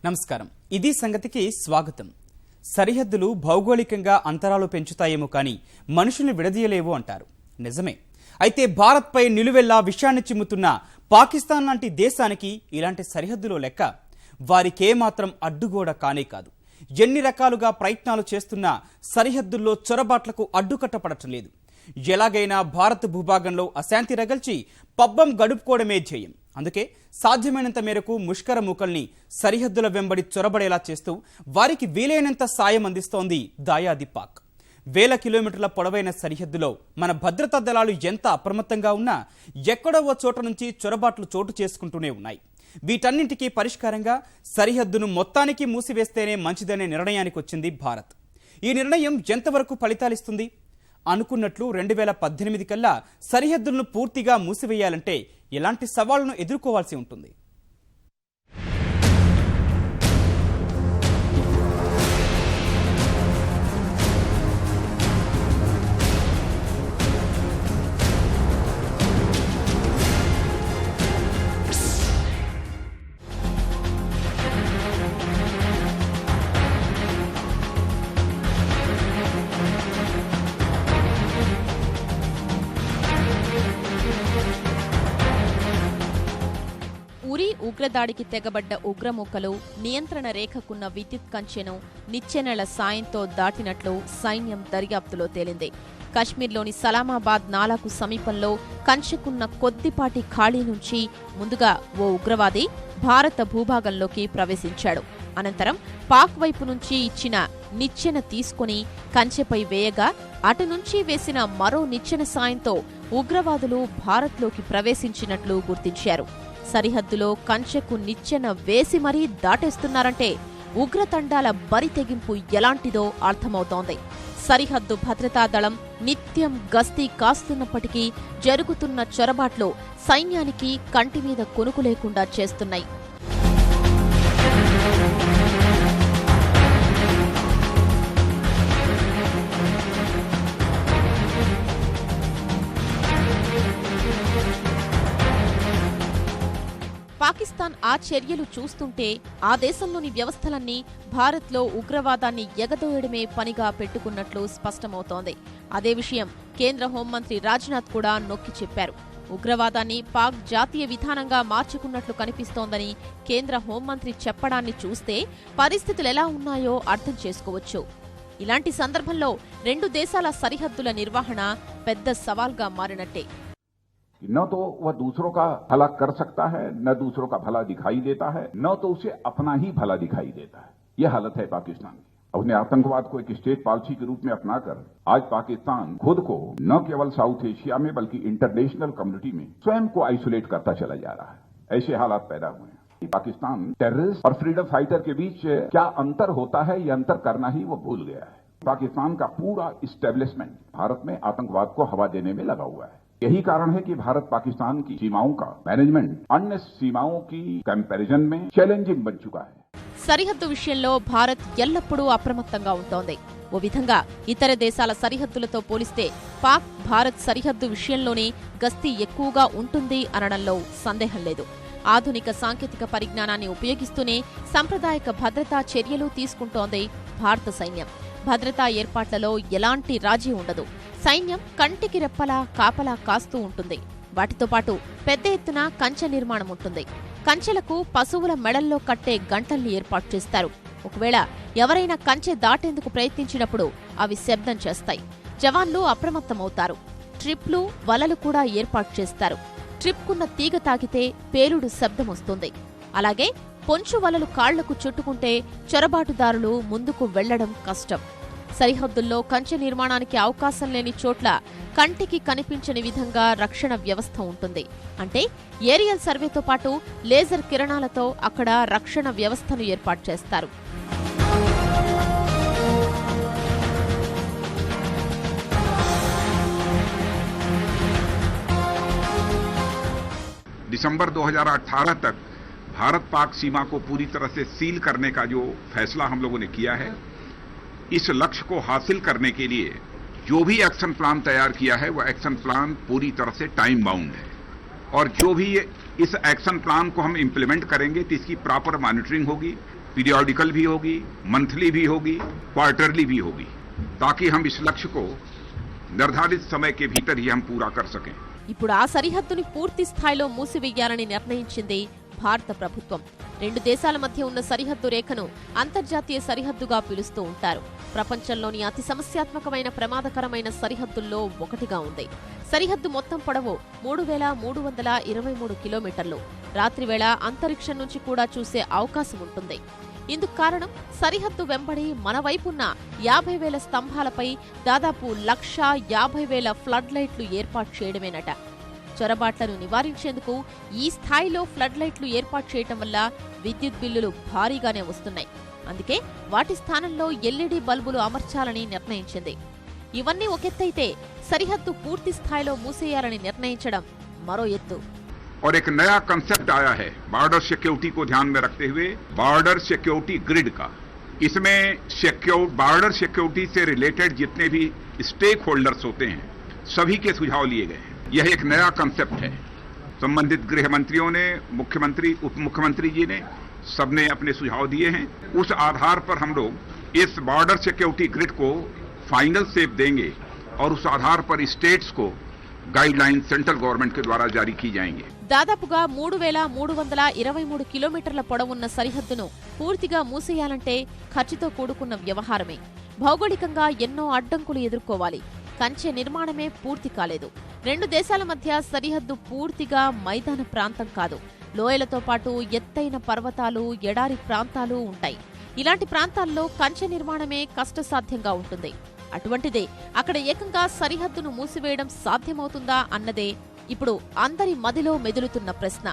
నమస్కారం. ఇది సంగతికి స్వాగతం. సరిహద్దులు భౌగోళికంగా అంతరాలు పెంచుతాయేమో కానీ మనుషుల్ని విడదీయలేవు అంటారు. నిజమే. అయితే భారత్పై నిలువెల్లా విషయాన్ని చిమ్ముతున్న పాకిస్తాన్ లాంటి దేశానికి ఇలాంటి సరిహద్దులో లెక్క వారికేమాత్రం అడ్డుగోడ కానే కాదు. ఎన్ని రకాలుగా ప్రయత్నాలు చేస్తున్నా సరిహద్దుల్లో చొరబాట్లకు అడ్డుకట్టపడటం లేదు. ఎలాగైనా భారత్ భూభాగంలో అశాంతి రగల్చి పబ్బం గడుపుకోవడమే ధ్యేయం. అందుకే సాధ్యమైనంత మేరకు ముష్కర మూకల్ని సరిహద్దుల వెంబడి చొరబడేలా చేస్తూ వారికి వీలైనంత సాయం అందిస్తోంది దాయాది పాక్. వేల కిలోమీటర్ల పొడవైన సరిహద్దులో మన భద్రతా దళాలు ఎంత అప్రమత్తంగా ఉన్నా ఎక్కడో ఓ చోట నుంచి చొరబాట్లు చోటు చేసుకుంటూనే ఉన్నాయి. వీటన్నింటికీ పరిష్కారంగా సరిహద్దును మొత్తానికి మూసివేస్తేనే మంచిదనే నిర్ణయానికి వచ్చింది భారత్. ఈ నిర్ణయం ఎంతవరకు ఫలితాలిస్తుంది? అనుకున్నట్లు 2018 కల్లా సరిహద్దులను పూర్తిగా మూసివేయాలంటే ఎలాంటి సవాళ్లను ఎదుర్కోవాల్సి ఉంటుంది? ఉరి ఉగ్రదాడికి తెగబడ్డ ఉగ్రముక్కలు నియంత్రణ రేఖకున్న విద్యుత్ కంచెను నిచ్చెనల సాయంతో దాటినట్లు సైన్యం దర్యాప్తులో తేలింది. కశ్మీర్లోని సలామాబాద్ నాలాకు సమీపంలో కంచెకున్న కొద్దిపాటి ఖాళీ నుంచి ముందుగా ఓ ఉగ్రవాది భారత భూభాగంలోకి ప్రవేశించాడు. అనంతరం పాక్ వైపు నుంచి ఇచ్చిన నిచ్చెన తీసుకుని కంచెపై వేయగా అటు నుంచి వేసిన మరో నిచ్చెన సాయంతో ఉగ్రవాదులు భారత్లోకి ప్రవేశించినట్లు గుర్తించారు. సరిహద్దులో కంచెకు నిచ్చెన వేసి మరీ దాటేస్తున్నారంటే ఉగ్రతండాల బరి తెగింపు ఎలాంటిదో అర్థమవుతోంది. సరిహద్దు భద్రతా దళం నిత్యం గస్తీ కాస్తున్నప్పటికీ జరుగుతున్న చొరబాట్లు సైన్యానికి కంటిమీద కొనుకు లేకుండా చేస్తున్నాయి. పాకిస్తాన్ ఆ చర్యలు చూస్తుంటే ఆ దేశంలోని వ్యవస్థలన్నీ భారత్లో ఉగ్రవాదాన్ని ఎగదోయడమే పనిగా పెట్టుకున్నట్లు స్పష్టమవుతోంది. అదే విషయం కేంద్ర హోంమంత్రి రాజ్నాథ్ కూడా నొక్కి చెప్పారు. ఉగ్రవాదాన్ని పాక్ జాతీయ విధానంగా మార్చుకున్నట్లు కనిపిస్తోందని కేంద్ర హోంమంత్రి చెప్పడాన్ని చూస్తే పరిస్థితులెలా ఉన్నాయో అర్థం చేసుకోవచ్చు. ఇలాంటి సందర్భంలో రెండు దేశాల సరిహద్దుల నిర్వహణ పెద్ద సవాల్గా మారినట్టే. न तो वह दूसरों का भला कर सकता है, न दूसरों का भला दिखाई देता है, न तो उसे अपना ही भला दिखाई देता है. यह हालत है पाकिस्तान की. उसने आतंकवाद को एक स्टेट पॉलिसी के रूप में अपनाकर आज पाकिस्तान खुद को न केवल साउथ एशिया में बल्कि इंटरनेशनल कम्युनिटी में स्वयं को आइसोलेट करता चला जा रहा है. ऐसे हालात पैदा हुए हैं. पाकिस्तान टेररिस्ट और फ्रीडम फाइटर के बीच क्या अंतर होता है, यह अंतर करना ही वो भूल गया है. पाकिस्तान का पूरा इस्टेब्लिशमेंट भारत में आतंकवाद को हवा देने में लगा हुआ है. यही कारण है कि भारत पाकिस्तान की सीमाओं का मैनेजमेंट अन्य सीमाओं की कंपैरिजन में चैलेंजिंग बन चुका है. సరిహద్దు విషయంలో భారత్ ఎల్లప్పుడూ అప్రమత్తంగా ఉంటోంది. ఓ విధంగా ఇతర దేశాల సరిహద్దులతో పోలిస్తే పాక్ భారత్ సరిహద్దు విషయంలోనే గస్తీ ఎక్కువగా ఉంటుంది అనడంలో సందేహం లేదు. ఆధునిక సాంకేతిక పరిజ్ఞానాన్ని ఉపయోగిస్తూనే సాంప్రదాయక భద్రతా చర్యలు తీసుకుంటోంది భారత సైన్యం. భద్రతా ఏర్పాట్లలో ఎలాంటి రాజీ ఉండదు. సైన్యం కంటికి రెప్పలా కాపలా కాస్తూ ఉంటుంది. వాటితో పాటు పెద్ద ఎత్తున కంచె నిర్మాణం ఉంటుంది. కంచెలకు పశువుల మెడల్లో కట్టే గంటల్ని ఏర్పాటు చేస్తారు. ఒకవేళ ఎవరైనా కంచె దాటేందుకు ప్రయత్నించినప్పుడు అవి శబ్దం చేస్తాయి. జవాన్లు అప్రమత్తమవుతారు. ట్రిప్లు, వలలు కూడా ఏర్పాటు చేస్తారు. ట్రిప్కున్న తీగ తాకితే పేలుడు శబ్దం వస్తుంది. అలాగే పొంచు వలలు కాళ్లకు చుట్టుకుంటే చొరబాటుదారులు ముందుకు వెళ్లడం కష్టం. సరిహద్దుల్లో కంచె నిర్మాణానికి అవకాశం లేని చోట్ల కంటికి కనిపించని విధంగా రక్షణ వ్యవస్థ ఉంటుంది. అంటే ఏరియల్ సర్వేతో పాటు లేజర్ కిరణాలతో అక్కడ రక్షణ వ్యవస్థను ఏర్పాటు చేస్తారు. दिसंबर 2018 तक भारत पाक सीमा को पूरी तरह से सील करने का जो फैसला हम लोगों ने किया है, इस लक्ष्य को हासिल करने के लिए जो भी एक्शन प्लान तैयार किया है वह एक्शन प्लान पूरी तरह से टाइम बाउंड है और जो भी इस एक्शन प्लान को हम इंप्लीमेंट करेंगे तो इसकी प्रॉपर मॉनिटरिंग होगी, पीरियोडिकल भी होगी, मंथली भी होगी, क्वार्टरली भी होगी, ताकि हम इस लक्ष्य को निर्धारित समय के भीतर ही हम पूरा कर सकें। ఇప్పుడు ఆ సరిహద్దుని పూర్తి స్థాయిలో మూసివేయాలని నిర్ణయించింది భారత ప్రభుత్వం. రెండు దేశాల మధ్య ఉన్న సరిహద్దు రేఖను అంతర్జాతీయ సరిహద్దుగా పిలుస్తూ ఉంటారు. ప్రపంచంలోని అతి సమస్యాత్మకమైన ప్రమాదకరమైన సరిహద్దుల్లో ఒకటిగా ఉంది. సరిహద్దు మొత్తం పొడవు 3323 కిలోమీటర్లు. రాత్రివేళ అంతరిక్షం నుంచి కూడా చూసే అవకాశం ఉంటుంది. ఇందుకు కారణం సరిహద్దు వెంబడి మన వైపున్న 50,000 స్తంభాలపై దాదాపు 1,50,000 ఫ్లడ్ లైట్లు ఏర్పాటు చేయడమేనట. చొరబాట్లను నివారించేందుకు ఈ స్థాయిలో ఫ్లడ్ లైట్లు ఏర్పాటు చేయటం వల్ల విద్యుత్ బిల్లులు భారీగానే వస్తున్నాయి. అందుకే వాటి స్థానంలో ఎల్ఈడీ బల్బులు అమర్చాలని నిర్ణయించింది. ఇవన్నీ ఒకెత్తైతే సరిహద్దు పూర్తి స్థాయిలో మూసేయాలని నిర్ణయించడం మరో ఎత్తు. और एक नया कंसेप्ट आया है बॉर्डर सिक्योरिटी को ध्यान में रखते हुए, बॉर्डर सिक्योरिटी ग्रिड का। इसमें बॉर्डर सिक्योरिटी से रिलेटेड जितने भी स्टेक होल्डर्स होते हैं सभी के सुझाव लिए गए हैं। यह एक नया कंसेप्ट है। संबंधित गृह मंत्रियों ने, मुख्यमंत्री, उप मुख्यमंत्री जी ने, सबने अपने सुझाव दिए हैं। उस आधार पर हम लोग इस बॉर्डर सिक्योरिटी ग्रिड को फाइनल शेप देंगे और उस आधार पर स्टेट्स को गाइडलाइन सेंट्रल गवर्नमेंट के द्वारा जारी की जाएंगे। దాదాపుగా 3,323 కిలోమీటర్ల పొడవున్న సరిహద్దును పూర్తిగా మూసేయాలంటే ఖర్చుతో కూడుకున్న వ్యవహారమే. భౌగోళికంగా ఎన్నో అడ్డంకులు ఎదుర్కోవాలి. కంచె నిర్మాణమే పూర్తి కాలేదు. రెండు దేశాల మధ్య సరిహద్దు పూర్తిగా మైదాన ప్రాంతం కాదు. లోయలతో పాటు ఎత్తైన పర్వతాలు, ఎడారి ప్రాంతాలు ఉంటాయి. ఇలాంటి ప్రాంతాల్లో కంచె నిర్మాణమే కష్టసాధ్యంగా ఉంటుంది. అటువంటిదే అక్కడ ఏకంగా సరిహద్దును మూసివేయడం సాధ్యమవుతుందా అన్నదే ఇప్పుడు అందరి మదిలో మెదులుతున్న ప్రశ్న.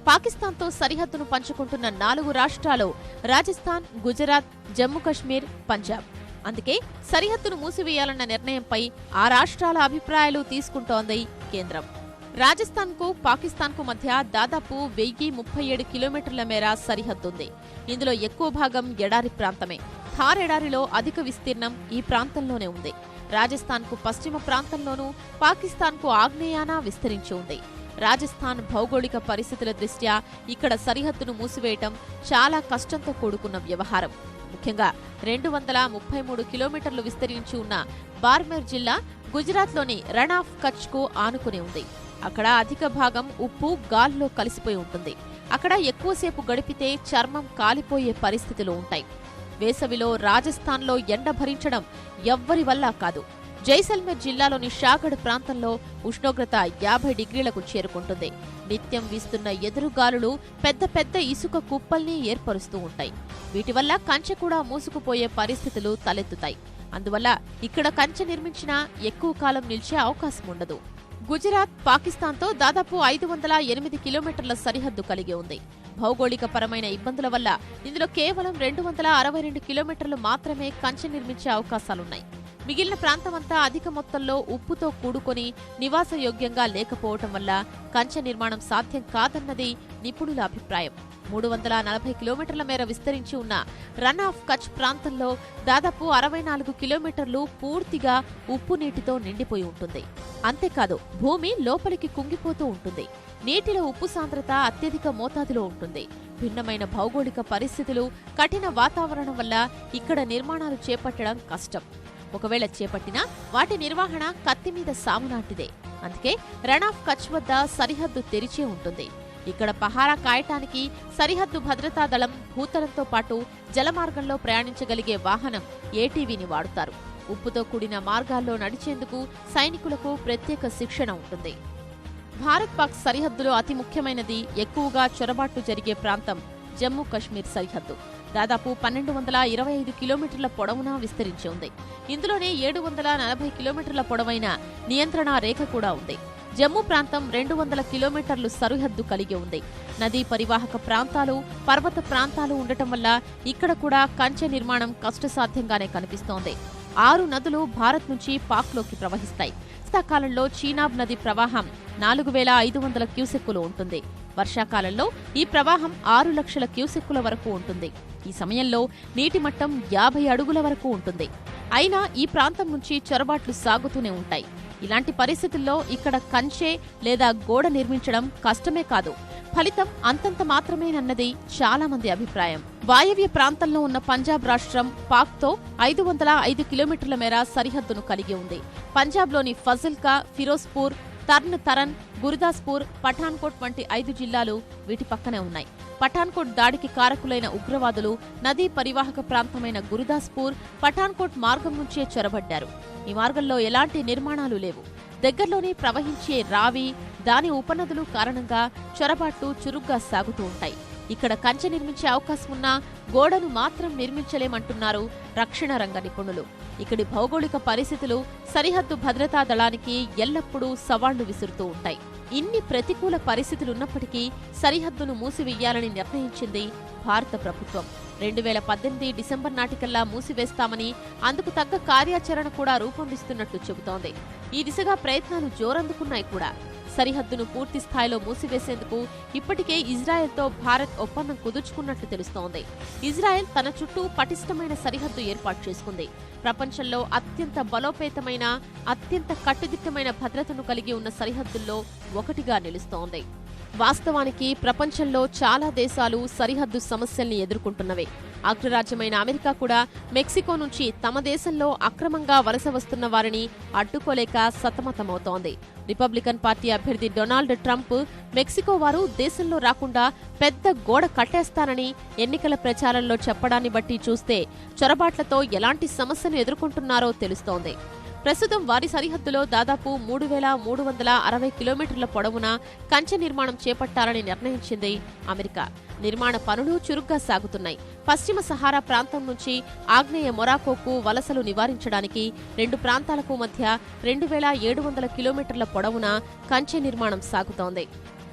పాకిస్తాన్తో సరిహద్దును పంచుకుంటున్న 4 రాష్ట్రాలు రాజస్థాన్, గుజరాత్, జమ్మూ కశ్మీర్, పంజాబ్. అందుకే సరిహద్దును మూసివేయాలన్న నిర్ణయంపై ఆ రాష్ట్రాల అభిప్రాయాలు తీసుకుంటోంది కేంద్రం. రాజస్థాన్కు పాకిస్తాన్కు మధ్య దాదాపు 1037 కిలోమీటర్ల మేర సరిహద్దుంది. ఇందులో ఎక్కువ భాగం ఎడారి ప్రాంతమే. థార్ ఎడారిలో అధిక విస్తీర్ణం ఈ ప్రాంతంలోనే ఉంది. రాజస్థాన్కు పశ్చిమ ప్రాంతంలోనూ, పాకిస్తాన్కు ఆగ్నేయాన విస్తరించి ఉంది. రాజస్థాన్ భౌగోళిక పరిస్థితుల దృష్ట్యా ఇక్కడ సరిహద్దును మూసివేయటం చాలా కష్టంతో కూడుకున్న వ్యవహారం. ముఖ్యంగా 233 కిలోమీటర్లు విస్తరించి ఉన్న బార్మెర్ జిల్లా గుజరాత్లోని రణ్ ఆఫ్ కచ్కు ఆనుకుని ఉంది. అక్కడ అధిక భాగం ఉప్పు, గాల్లో కలిసిపోయి ఉంటుంది. అక్కడ ఎక్కువసేపు గడిపితే చర్మం కాలిపోయే పరిస్థితులు ఉంటాయి. వేసవిలో రాజస్థాన్లో ఎండ భరించడం ఎవ్వరి వల్ల కాదు. జైసల్మేర్ జిల్లాలోని షాగఢ్ ప్రాంతంలో ఉష్ణోగ్రత 50 డిగ్రీలకు చేరుకుంటుంది. నిత్యం వీస్తున్న ఎదురుగాలులు పెద్ద పెద్ద ఇసుక కుప్పల్ని ఏర్పరుస్తూ ఉంటాయి. వీటి వల్ల కంచె కూడా మూసుకుపోయే పరిస్థితులు తలెత్తుతాయి. అందువల్ల ఇక్కడ కంచె నిర్మించినా ఎక్కువ కాలం నిలిచే అవకాశం ఉండదు. గుజరాత్ పాకిస్తాన్తో దాదాపు 508 కిలోమీటర్ల సరిహద్దు కలిగి ఉంది. భౌగోళిక పరమైన ఇబ్బందుల వల్ల ఇందులో కేవలం 262 కిలోమీటర్లు మాత్రమే కంచె నిర్మించే అవకాశాలున్నాయి. మిగిలిన ప్రాంతమంతా అధిక మొత్తంలో ఉప్పుతో కూడుకొని నివాసయోగ్యంగా లేకపోవటం వల్ల కంచె నిర్మాణం సాధ్యం కాదన్నది నిపుణుల అభిప్రాయం. 340 కిలోమీటర్ల మేర విస్తరించి ఉన్న రన్ ఆఫ్ కచ్ ప్రాంతంలో దాదాపు 64 కిలోమీటర్లు పూర్తిగా ఉప్పు నీటితో నిండిపోయి ఉంటుంది. అంతేకాదు భూమి లోపలికి కుంగిపోతూ ఉంటుంది. నీటిలో ఉప్పు సాంద్రత అత్యధిక మోతాదులో ఉంటుంది. భిన్నమైన భౌగోళిక పరిస్థితులు, కఠిన వాతావరణం వల్ల ఇక్కడ నిర్మాణాలు చేపట్టడం కష్టం. ఒకవేళ చేపట్టినా వాటి నిర్వహణ కత్తిమీద సాములాంటిదే. అందుకే రన్ ఆఫ్ కచ్ వద్ద సరిహద్దు తెరిచే ఉంటుంది. ఇక్కడ పహారా కాయటానికి సరిహద్దు భద్రతా దళం, భూతలంతో పాటు జలమార్గంలో ప్రయాణించగలిగే వాహనం ఏటీవీని వాడుతారు. ఉప్పుతో కూడిన మార్గాల్లో నడిచేందుకు సైనికులకు ప్రత్యేక శిక్షణ ఉంటుంది. భారత్-పాక్ సరిహద్దులో అతి ముఖ్యమైనది, ఎక్కువగా చొరబాట్లు జరిగే ప్రాంతం జమ్మూ కశ్మీర్ సరిహద్దు. దాదాపు 1225 కిలోమీటర్ల పొడవునా విస్తరించి ఉంది. ఇందులోనే 740 కిలోమీటర్ల పొడవైన నియంత్రణ రేఖ కూడా ఉంది. జమ్మూ ప్రాంతం 200 కిలోమీటర్లు సరిహద్దు కలిగి ఉంది. నదీ పరివాహక ప్రాంతాలు, పర్వత ప్రాంతాలు ఉండటం వల్ల ఇక్కడ కూడా కంచె నిర్మాణం కష్టసాధ్యంగానే కనిపిస్తోంది. 6 నదులు భారత్ నుంచి పాక్లోకి ప్రవహిస్తాయి. శీతాకాలంలో చీనాబ్ నది ప్రవాహం 4500 క్యూసెక్కులు ఉంటుంది. వర్షాకాలంలో ఈ ప్రవాహం 6 లక్షల క్యూసెక్కుల వరకు ఉంటుంది. ఈ సమయంలో నీటి మట్టం 50 అడుగుల వరకు ఉంటుంది. అయినా ఈ ప్రాంతం నుంచి చొరబాట్లు సాగుతూనే ఉంటాయి. ఇలాంటి పరిస్థితుల్లో ఇక్కడ కంచె లేదా గోడ నిర్మించడం కష్టమే కాదు, ఫలితం అంతంత మాత్రమేనన్నది చాలా మంది అభిప్రాయం. వాయవ్య ప్రాంతంలో ఉన్న పంజాబ్ రాష్ట్రం పాక్తో 505 కిలోమీటర్ల మేర సరిహద్దును కలిగి ఉంది. పంజాబ్లోని ఫజిల్కా, ఫిరోజ్పూర్, తర్న్ తరన్, గురుదాస్పూర్, పఠాన్కోట్ వంటి 5 జిల్లాలు వీటి పక్కనే ఉన్నాయి. పఠాన్కోట్ దాడికి కారకులైన ఉగ్రవాదులు నదీ పరివాహక ప్రాంతమైన గురుదాస్పూర్, పఠాన్కోట్ మార్గం నుంచే చొరబడ్డారు. ఈ మార్గంలో ఎలాంటి నిర్మాణాలు లేవు. దగ్గరలోనే ప్రవహించే రావి, దాని ఉపనదులు కారణంగా చొరబాట్లు చురుగ్గా సాగుతూ ఉంటాయి. ఇక్కడ కంచె నిర్మించే అవకాశం ఉన్నా గోడను మాత్రం నిర్మించలేమంటున్నారు రక్షణ రంగ నిపుణులు. ఇక్కడి భౌగోళిక పరిస్థితులు సరిహద్దు భద్రతా దళానికి ఎల్లప్పుడూ సవాళ్లు విసురుతూ ఉంటాయి. ఇన్ని ప్రతికూల పరిస్థితులున్నప్పటికీ సరిహద్దును మూసివేయాలని నిర్ణయించింది భారత ప్రభుత్వం. 2018 డిసెంబర్ నాటికల్లా మూసివేస్తామని, అందుకు తగ్గ కార్యాచరణ కూడా రూపొందిస్తున్నట్టు చెబుతోంది. ఈ దిశగా ప్రయత్నాలు జోరందుకున్నాయి కూడా. సరిహద్దును పూర్తి స్థాయిలో మూసివేసేందుకు ఇప్పటికే ఇజ్రాయెల్తో భారత్ ఒప్పందం కుదుర్చుకున్నట్లు తెలుస్తోంది. ఇజ్రాయెల్ తన చుట్టూ పటిష్టమైన సరిహద్దు ఏర్పాటు చేసుకుంది. ప్రపంచంలో అత్యంత బలోపేతమైన, అత్యంత కట్టుదిట్టమైన భద్రతను కలిగి ఉన్న సరిహద్దుల్లో ఒకటిగా నిలుస్తోంది. వాస్తవానికి ప్రపంచంలో చాలా దేశాలు సరిహద్దు సమస్యల్ని ఎదుర్కొంటున్నవే. అగ్రరాజ్యమైన అమెరికా కూడా మెక్సికో నుంచి తమ దేశంలో అక్రమంగా వలస వస్తున్న వారిని అడ్డుకోలేక సతమతమవుతోంది. రిపబ్లికన్ పార్టీ అభ్యర్థి డొనాల్డ్ ట్రంప్ మెక్సికో వారు దేశంలో రాకుండా పెద్ద గోడ కట్టేస్తానని ఎన్నికల ప్రచారంలో చెప్పడాన్ని బట్టి చూస్తే చొరబాట్లతో ఎలాంటి సమస్యను ఎదుర్కొంటున్నారో తెలుస్తోంది. ప్రస్తుతం వారి సరిహద్దులో దాదాపు 3,360 కిలోమీటర్ల పొడవున కంచె నిర్మాణం చేపట్టాలని నిర్ణయించింది అమెరికా. నిర్మాణ పనులు చురుగ్గా సాగుతున్నాయి. పశ్చిమ సహారా ప్రాంతం నుంచి ఆగ్నేయ మొరాకోకు వలసలు నివారించడానికి 2 ప్రాంతాలకు మధ్య 2,700 కిలోమీటర్ల పొడవున కంచె నిర్మాణం సాగుతోంది.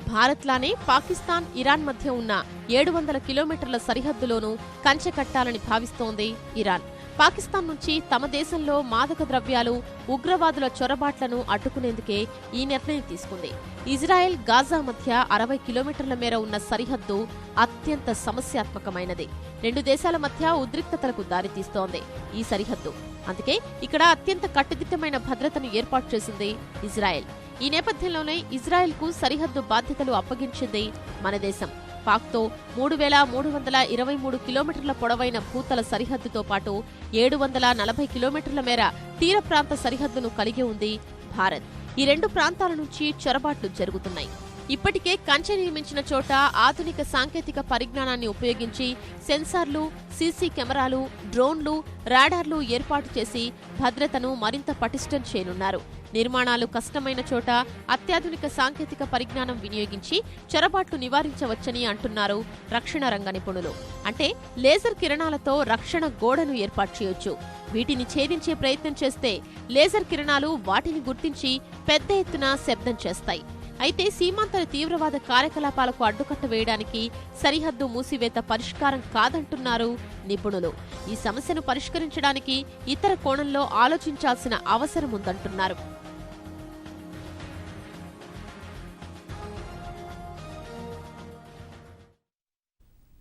భారత్లానే పాకిస్తాన్, ఇరాన్ మధ్య ఉన్న 700 కిలోమీటర్ల సరిహద్దులోనూ కంచె కట్టాలని భావిస్తోంది ఇరాన్. పాకిస్తాన్ నుంచి తమ దేశంలో మాదక ద్రవ్యాలు, ఉగ్రవాదుల చొరబాట్లను అడ్డుకునేందుకే ఈ నిర్ణయం తీసుకుంది. ఇజ్రాయెల్, గాజా మధ్య 60 కిలోమీటర్ల మేర ఉన్న సరిహద్దు అత్యంత సమస్యాత్మకమైనది. 2 దేశాల మధ్య ఉద్రిక్తతలకు దారితీస్తోంది ఈ సరిహద్దు. అందుకే ఇక్కడ అత్యంత కట్టుదిట్టమైన భద్రతను ఏర్పాటు చేసింది ఇజ్రాయెల్. ఈ నేపథ్యంలోనే ఇజ్రాయెల్కు సరిహద్దు బాధ్యతలు అప్పగించింది మన దేశం. పాక్తో 3,323 కిలోమీటర్ల పొడవైన భూతల సరిహద్దుతో పాటు 740 కిలోమీటర్ల మేర తీర ప్రాంత సరిహద్దును కలిగి ఉంది భారత్. ఈ 2 ప్రాంతాల నుంచి చొరబాట్లు జరుగుతున్నాయి. ఇప్పటికే కంచె నిర్మించిన చోట ఆధునిక సాంకేతిక పరిజ్ఞానాన్ని ఉపయోగించి సెన్సార్లు, సీసీ కెమెరాలు, డ్రోన్లు, రాడార్లు ఏర్పాటు చేసి భద్రతను మరింత పటిష్టం చేయనున్నారు. నిర్మాణాలు కష్టమైన చోట అత్యాధునిక సాంకేతిక పరిజ్ఞానం వినియోగించి చొరబాట్లు నివారించవచ్చని అంటున్నారు రక్షణ రంగ నిపుణులు. అంటే లేజర్ కిరణాలతో రక్షణ గోడను ఏర్పాటు చేయొచ్చు. వీటిని ఛేదించే ప్రయత్నం చేస్తే లేజర్ కిరణాలు వాటిని గుర్తించి పెద్ద ఎత్తున శబ్దం చేస్తాయి. అయితే సీమాంతర తీవ్రవాద కార్యకలాపాలకు అడ్డుకట్ట వేయడానికి సరిహద్దు మూసివేత పరిష్కారం కాదంటున్నారు నిపుణులు. ఈ సమస్యను పరిష్కరించడానికి ఇతర కోణంలో ఆలోచించాల్సిన అవసరం ఉందంటున్నారు.